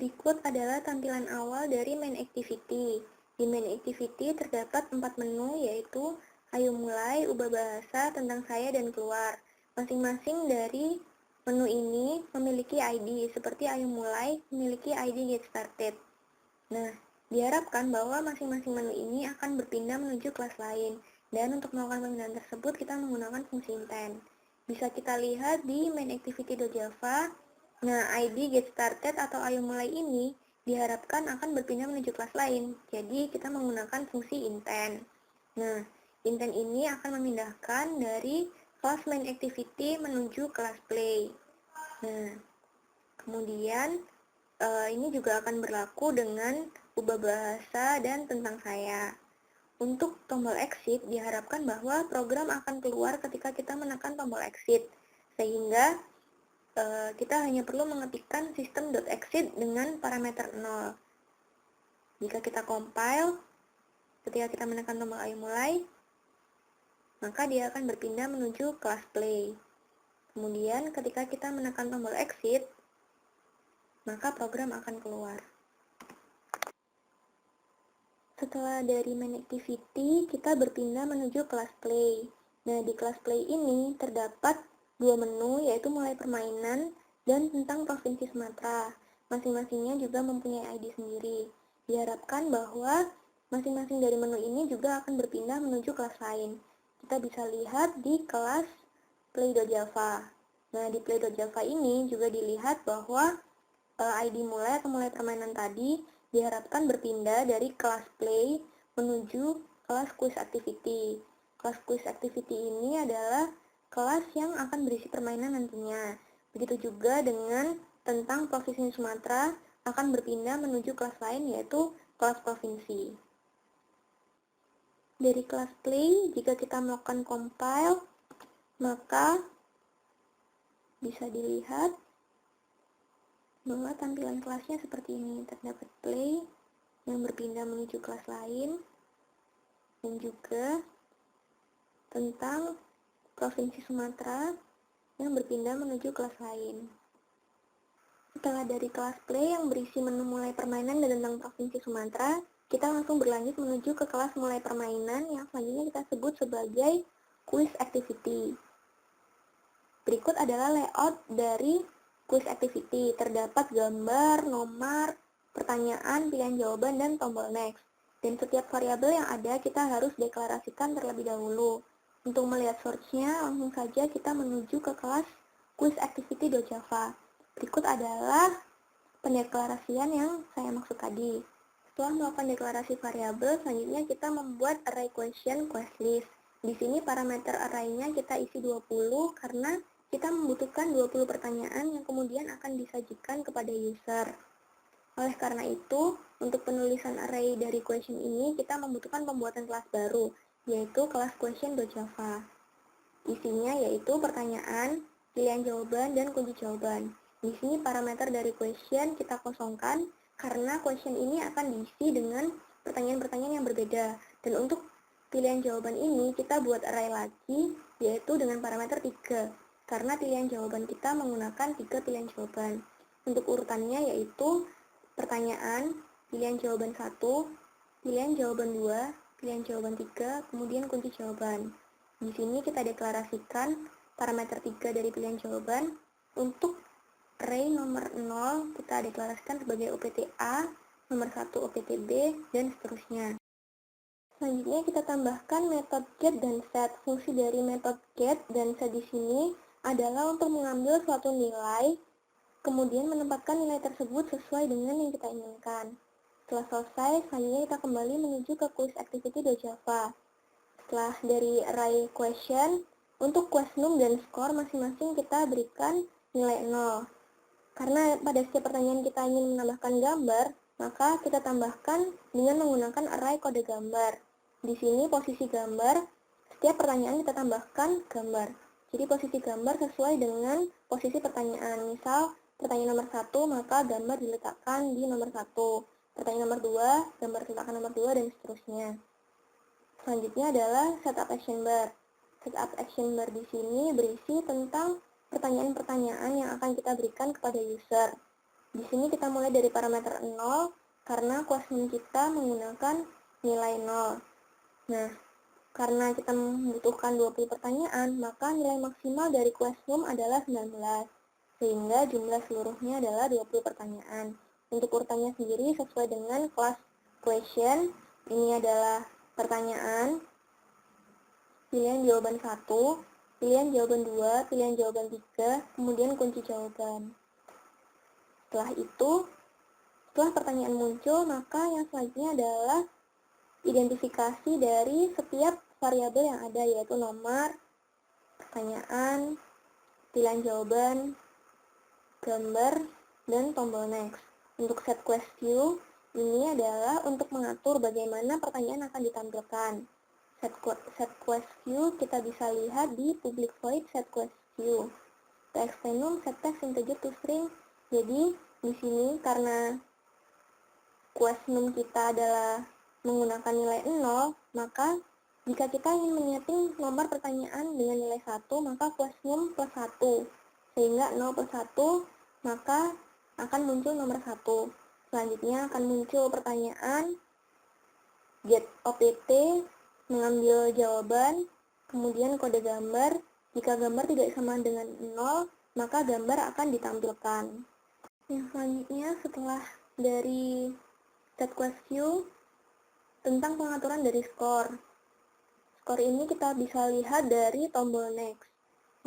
Berikut adalah tampilan awal dari main activity. Di main activity terdapat 4 menu, yaitu Ayo Mulai, Ubah Bahasa, Tentang Saya, dan Keluar. Masing-masing dari menu ini memiliki ID, seperti Ayo Mulai memiliki ID Get Started. Nah, diharapkan bahwa masing-masing menu ini akan berpindah menuju kelas lain, dan untuk melakukan pemindahan tersebut kita menggunakan fungsi intent. Bisa kita lihat di main activity.java. Nah, ID Get Started atau Ayo Mulai ini diharapkan akan berpindah menuju kelas lain, jadi kita menggunakan fungsi intent. Nah, intent ini akan memindahkan dari kelas main activity menuju kelas play. Nah, kemudian ini juga akan berlaku dengan ubah bahasa dan tentang saya. Untuk tombol exit diharapkan bahwa program akan keluar ketika kita menekan tombol exit, sehingga kita hanya perlu mengetikkan system.exit dengan parameter 0. Jika kita compile, ketika kita menekan tombol Ayo Mulai, maka dia akan berpindah menuju kelas play. Kemudian ketika kita menekan tombol exit, maka program akan keluar. Setelah dari main activity, kita berpindah menuju kelas play. Nah, di kelas play ini terdapat 2 menu, yaitu Mulai Permainan dan Tentang Provinsi Sumatera. Masing-masingnya juga mempunyai ID sendiri. Diharapkan bahwa masing-masing dari menu ini juga akan berpindah menuju kelas lain. Kita bisa lihat di kelas play.java. Nah, di play.java ini juga dilihat bahwa ID mulai atau mulai permainan tadi diharapkan berpindah dari kelas play menuju kelas quiz activity. Kelas quiz activity ini adalah kelas yang akan berisi permainan nantinya. Begitu juga dengan tentang provinsi Sumatera akan berpindah menuju kelas lain, yaitu kelas provinsi. Dari kelas play, jika kita melakukan compile, maka bisa dilihat bahwa tampilan kelasnya seperti ini. Terdapat play yang berpindah menuju kelas lain, dan juga tentang provinsi Sumatera yang berpindah menuju kelas lain. Setelah dari kelas play yang berisi menu mulai permainan dan tentang provinsi Sumatera, kita langsung berlanjut menuju ke kelas mulai permainan yang selanjutnya kita sebut sebagai quiz activity. Berikut adalah layout dari quiz activity. Terdapat gambar, nomor, pertanyaan, pilihan jawaban, dan tombol next. Dan setiap variabel yang ada kita harus deklarasikan terlebih dahulu. Untuk melihat source-nya, langsung saja kita menuju ke kelas quiz activity.java. Berikut adalah pendeklarasian yang saya maksud tadi. Setelah melakukan deklarasi variabel, selanjutnya kita membuat array question quest list. Di sini parameter array-nya kita isi 20 karena kita membutuhkan 20 pertanyaan yang kemudian akan disajikan kepada user. Oleh karena itu, untuk penulisan array dari question ini, kita membutuhkan pembuatan kelas baru, yaitu kelas question.java. Isinya yaitu pertanyaan, pilihan jawaban, dan kunci jawaban. Di sini parameter dari question kita kosongkan, karena question ini akan diisi dengan pertanyaan-pertanyaan yang berbeda. Dan untuk pilihan jawaban ini, kita buat array lagi, yaitu dengan parameter 3. Karena pilihan jawaban kita menggunakan 3 pilihan jawaban. Untuk urutannya yaitu pertanyaan, pilihan jawaban 1, pilihan jawaban 2, pilihan jawaban 3, kemudian kunci jawaban. Di sini kita deklarasikan parameter 3 dari pilihan jawaban. Untuk array nomor 0 kita deklarasikan sebagai opt A, nomor 1 opt B, dan seterusnya. Selanjutnya kita tambahkan metode get dan set. Fungsi dari metode get dan set di sini adalah untuk mengambil suatu nilai, kemudian menempatkan nilai tersebut sesuai dengan yang kita inginkan. Setelah selesai, selanjutnya kita kembali menuju ke quiz activity.java. Setelah dari array question, untuk quest_num dan score masing-masing kita berikan nilai 0. Karena pada setiap pertanyaan kita ingin menambahkan gambar, maka kita tambahkan dengan menggunakan array kode gambar. Di sini posisi gambar, setiap pertanyaan kita tambahkan gambar. Jadi posisi gambar sesuai dengan posisi pertanyaan. Misal, pertanyaan nomor 1, maka gambar diletakkan di nomor 1. Pertanyaan nomor 2, gambar diletakkan nomor 2, dan seterusnya. Selanjutnya adalah setup action bar. Setup action bar di sini berisi tentang pertanyaan-pertanyaan yang akan kita berikan kepada user. Di sini kita mulai dari parameter 0 karena question kita menggunakan nilai 0. Nah, karena kita membutuhkan 20 pertanyaan, maka nilai maksimal dari question adalah 19, sehingga jumlah seluruhnya adalah 20 pertanyaan. Untuk urutannya sendiri sesuai dengan kelas question, ini adalah pertanyaan, pilihan jawaban 1, pilihan jawaban 2, pilihan jawaban 3, kemudian kunci jawaban. Setelah itu, setelah pertanyaan muncul, maka yang selanjutnya adalah identifikasi dari setiap variabel yang ada, yaitu nomor, pertanyaan, pilihan jawaban, gambar, dan tombol next. Untuk set question, ini adalah untuk mengatur bagaimana pertanyaan akan ditampilkan. Set question kita bisa lihat di public void set question. Text enum set text integer to string. Jadi di sini karena question kita adalah menggunakan nilai 0, maka jika kita ingin menyeting nomor pertanyaan dengan nilai 1, maka question plus 1. Sehingga 0 plus 1, maka akan muncul nomor 1. Selanjutnya akan muncul pertanyaan get opt, mengambil jawaban, kemudian kode gambar. Jika gambar tidak sama dengan 0, maka gambar akan ditampilkan. Yang selanjutnya setelah dari set question, tentang pengaturan dari skor. Skor ini kita bisa lihat dari tombol next.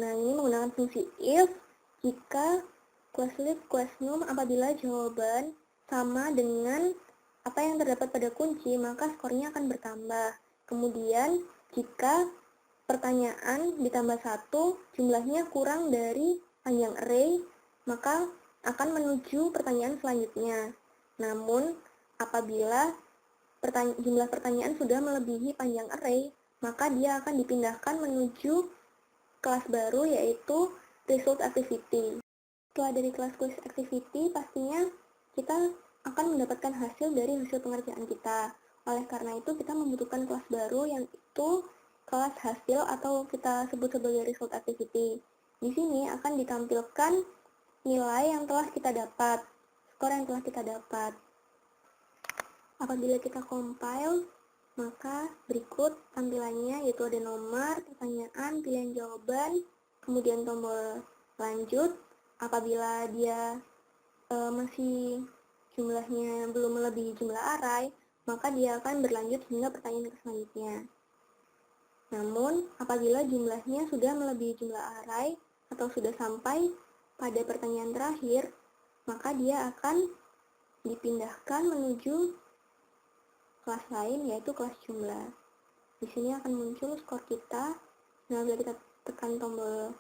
Nah, ini menggunakan fungsi if jika question question apabila jawaban sama dengan apa yang terdapat pada kunci, maka skornya akan bertambah. Kemudian, jika pertanyaan ditambah 1, jumlahnya kurang dari panjang array, maka akan menuju pertanyaan selanjutnya. Namun, apabila jumlah pertanyaan sudah melebihi panjang array, maka dia akan dipindahkan menuju kelas baru, yaitu result activity. Setelah dari kelas activity, pastinya kita akan mendapatkan hasil dari hasil pengerjaan kita. Oleh karena itu, kita membutuhkan kelas baru yang itu kelas hasil atau kita sebut sebagai result activity. Di sini akan ditampilkan nilai yang telah kita dapat, skor yang telah kita dapat. Apabila kita compile, maka berikut tampilannya, yaitu ada nomor, pertanyaan, pilihan jawaban, kemudian tombol lanjut. Apabila dia masih jumlahnya belum melebihi jumlah array, maka dia akan berlanjut hingga pertanyaan selanjutnya. Namun, apabila jumlahnya sudah melebihi jumlah array atau sudah sampai pada pertanyaan terakhir, maka dia akan dipindahkan menuju kelas lain, yaitu kelas jumlah. Di sini akan muncul skor kita. Nah, bila kita tekan tombol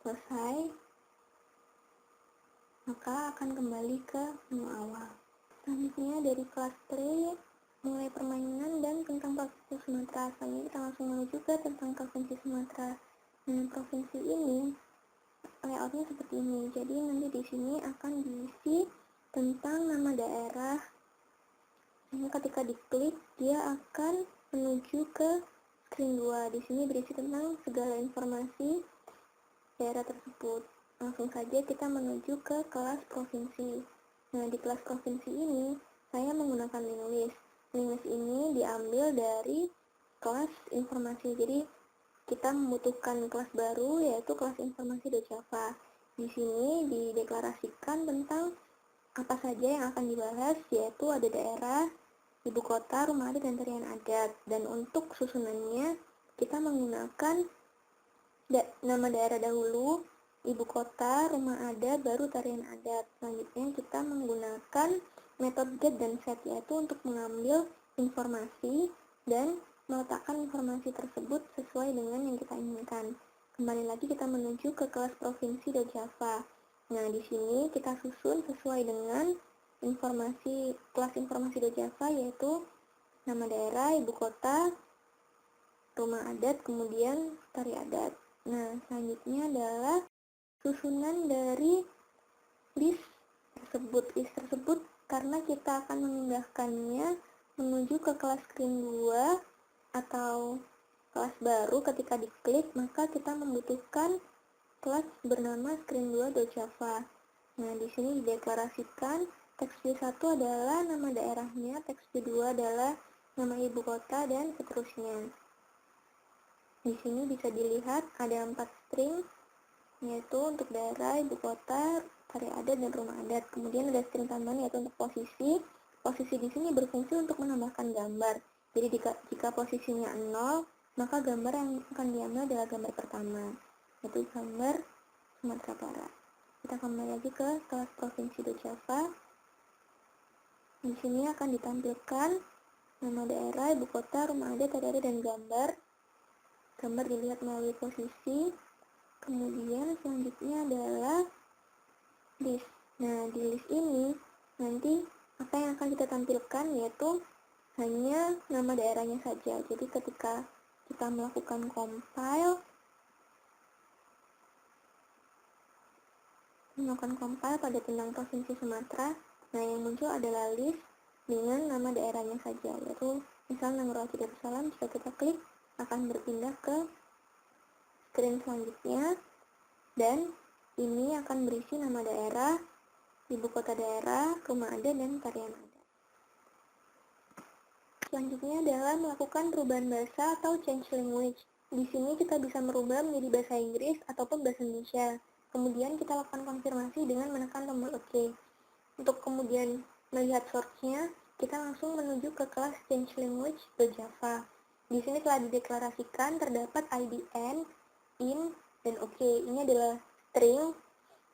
selesai, maka akan kembali ke menu awal. Selanjutnya dari kelas play, mulai permainan dan tentang provinsi Sumatera. Selanjutnya kita langsung menuju ke tentang provinsi Sumatera. Nah, provinsi ini layoutnya seperti ini. Jadi nanti di sini akan diisi tentang nama daerah. Nah, ketika diklik, dia akan menuju ke screen 2. Di sini berisi tentang segala informasi daerah tersebut. Langsung saja kita menuju ke kelas provinsi. Nah, di kelas provinsi ini, saya menggunakan link list. Link list ini diambil dari kelas informasi. Jadi, kita membutuhkan kelas baru, yaitu kelas informasi.java. Di sini dideklarasikan tentang apa saja yang akan dibahas, yaitu ada daerah, ibu kota, rumah adat, dan tarian adat. Dan untuk susunannya, kita menggunakan nama daerah dahulu, ibu kota, rumah adat, baru tarian adat. Selanjutnya kita menggunakan metode get dan set, yaitu untuk mengambil informasi dan meletakkan informasi tersebut sesuai dengan yang kita inginkan. Kembali lagi kita menuju ke kelas provinsi.java. Nah, di sini kita susun sesuai dengan informasi kelas informasi.java, yaitu nama daerah, ibu kota, rumah adat, kemudian tari adat. Nah, selanjutnya adalah susunan dari list tersebut. List tersebut karena kita akan memindahkannya menuju ke kelas screen 2 atau kelas baru. Ketika diklik, maka kita membutuhkan kelas bernama screen2.java. Nah, di sini dideklarasikan teks view 1 adalah nama daerahnya, teks view 2 adalah nama ibu kota, dan seterusnya. Di sini bisa dilihat ada 4 string, yaitu untuk daerah, ibu kota, area adat, dan rumah adat. Kemudian ada string tambahan yaitu untuk posisi. Posisi di sini berfungsi untuk menambahkan gambar. Jadi jika posisinya 0, maka gambar yang akan diambil adalah gambar pertama, yaitu gambar Sumatera Barat. Kita kembali lagi ke kelas provinsi.java. Di sini akan ditampilkan nama daerah, ibu kota, rumah adat, area, dan gambar. Gambar dilihat melalui posisi. Kemudian selanjutnya adalah list. Nah, di list ini nanti apa yang akan kita tampilkan yaitu hanya nama daerahnya saja. Jadi ketika kita melakukan compile pada tentang provinsi Sumatera, nah yang muncul adalah list dengan nama daerahnya saja, yaitu misalnya Nanggroe Darussalam. Jika kita klik akan berpindah ke screen selanjutnya, dan ini akan berisi nama daerah, ibu kota daerah, rumah adat, dan tarian adat. Selanjutnya adalah melakukan perubahan bahasa atau change language. Di sini kita bisa merubah menjadi bahasa Inggris ataupun bahasa Indonesia. Kemudian kita lakukan konfirmasi dengan menekan tombol OK. Untuk kemudian melihat source-nya, kita langsung menuju ke kelas change language.java. Di sini telah dideklarasikan terdapat IDN, in, dan OK. Ini adalah string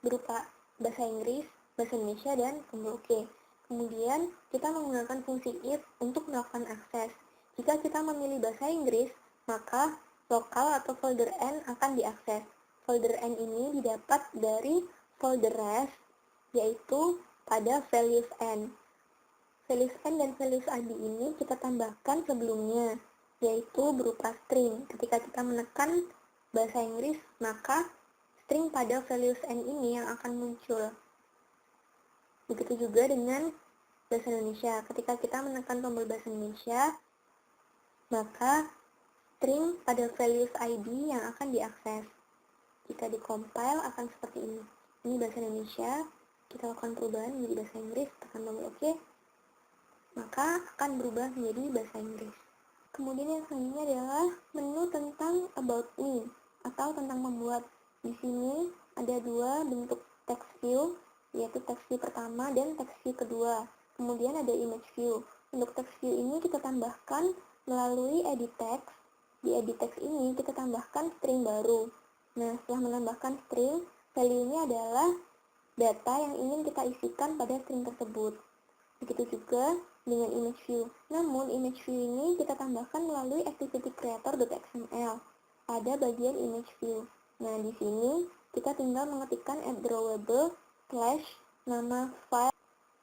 berupa bahasa Inggris, bahasa Indonesia, dan tombol OK. Kemudian kita menggunakan fungsi if untuk melakukan akses. Jika kita memilih bahasa Inggris, maka lokal atau folder N akan diakses. Folder N ini didapat dari folder rest, yaitu pada values N. Values N dan values ID ini kita tambahkan sebelumnya, yaitu berupa string. Ketika kita menekan bahasa Inggris, maka string pada values N ini yang akan muncul. Begitu juga dengan bahasa Indonesia. Ketika kita menekan tombol bahasa Indonesia, maka string pada values ID yang akan diakses. Jika di-compile akan seperti ini. Ini bahasa Indonesia, kita lakukan perubahan menjadi bahasa Inggris, tekan tombol OK, maka akan berubah menjadi bahasa Inggris. Kemudian yang selanjutnya adalah menu tentang About Me atau tentang membuat. Di sini ada dua bentuk text view, yaitu text view pertama dan text view kedua. Kemudian ada image view. Untuk text view ini kita tambahkan melalui edit text. Di edit text ini kita tambahkan string baru. Nah, setelah menambahkan string, value-nya adalah data yang ingin kita isikan pada string tersebut. Begitu juga dengan image view. Namun, image view ini kita tambahkan melalui activity-creator.xml pada bagian image view. Nah, di sini kita tinggal mengetikkan @drawable / nama file.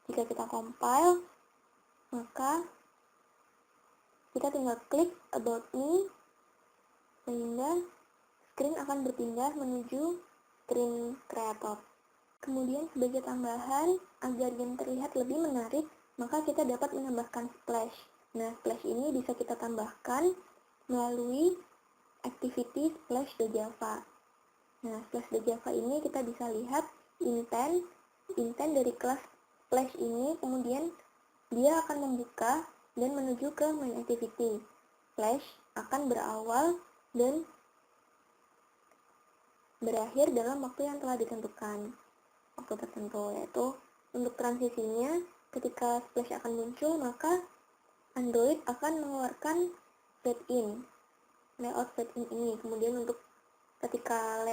Jika kita compile, maka kita tinggal klik About Me, sehingga screen akan berpindah menuju screen creator. Kemudian sebagai tambahan, agar game terlihat lebih menarik, maka kita dapat menambahkan splash. Nah, splash ini bisa kita tambahkan melalui activity/splash.java. Nah, splash.java ini kita bisa lihat intent dari kelas splash ini, kemudian dia akan membuka dan menuju ke main activity. Splash akan berawal dan berakhir dalam waktu yang telah ditentukan, waktu tertentu, yaitu untuk transisinya ketika splash akan muncul, maka Android akan mengeluarkan fade-in, layout fade-in ini. Kemudian untuk ketika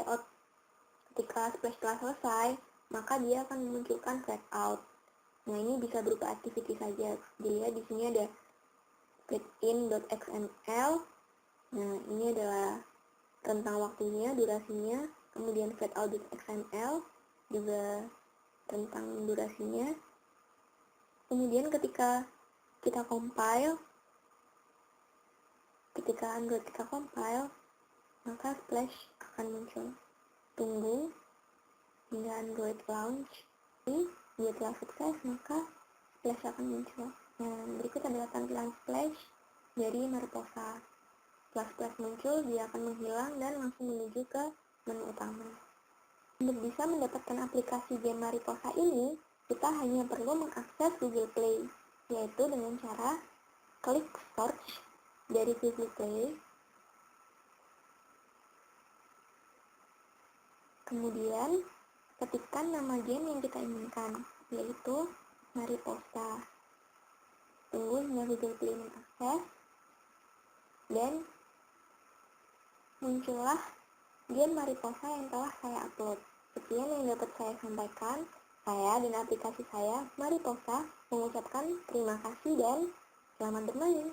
splash telah selesai, maka dia akan memunculkan fade-out. Nah, ini bisa berupa activity saja. Dilihat di sini ada fade-in.xml. Nah, ini adalah rentang waktunya, durasinya. Kemudian fade-out.xml juga rentang durasinya. Kemudian ketika Android kita compile, maka splash akan muncul. Tunggu hingga Android launch. Dia telah sukses, maka splash akan muncul. Nah, berikut adalah tampilan splash dari Mariposa. Setelah splash muncul, dia akan menghilang dan langsung menuju ke menu utama. Untuk bisa mendapatkan aplikasi game Mariposa ini, kita hanya perlu mengakses Google Play, yaitu dengan cara klik search dari Google Play, kemudian ketikkan nama game yang kita inginkan, yaitu Mariposa. Tunggu hingga Google Play mengakses, dan muncullah game Mariposa yang telah saya upload. Sekian yang dapat saya sampaikan. Saya dan aplikasi saya, Mariposa, mengucapkan terima kasih dan selamat bermain.